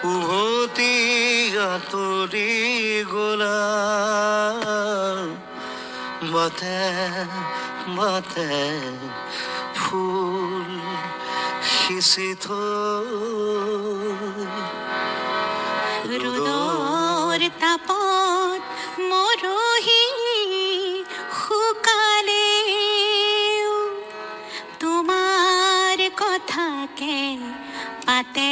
উভতি আঁতৰি গলা বাটে বাটে ফুল সিঁচি থৈ ৰ'দৰ তাপত মৰহি শুকালেও তোমাৰ কথাকে পাতে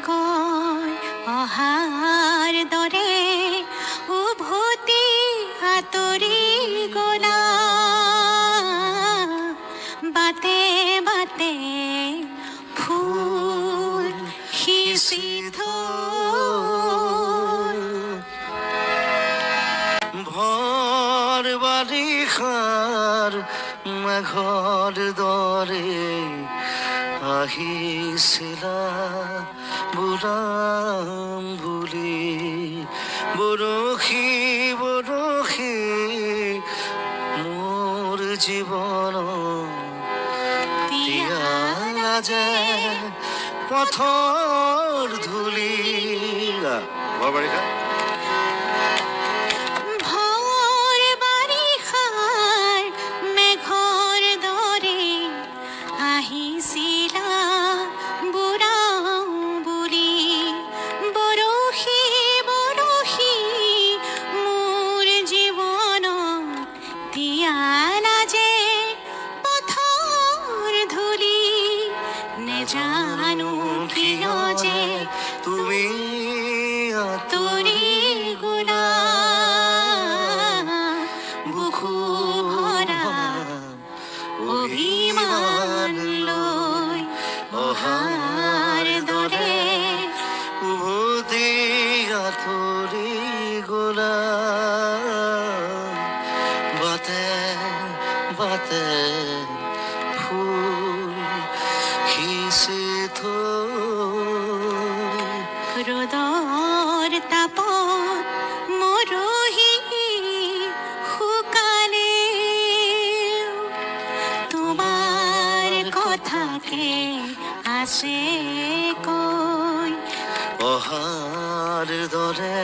কয় অহাৰ দৰে উভতি আঁতৰি গলা বাটে বাটে ফুল সিঁচি থৈ ভৰ বাৰিষাৰ মেঘৰ দৰে আহিছিলা বুঢ়াম বুলি বৰশী বৰশী মোৰ জীৱন তিয়ালা যে পথৰ ধূলি ভৰ বাৰিষা ভৰ বাৰিষাৰ মেঘৰ দৰে আহিছিলা বুঢ়াও বুলি বৰশী বৰশী মোৰ জীৱনত তিয়ালা যে পথৰ ধূলি নেজানো কিয় যে তুমি আঁতৰি গলা বুকু ভৰা অভিমান লৈ অহাৰ দৰে উভতি আঁতৰি গলা বাটে বাটে ফুল সিঁচি থৈ ৰ'দৰ তাপত মৰহি শুকালেও তোমাৰ কথাকে আছে কৈ অহাৰ দৰে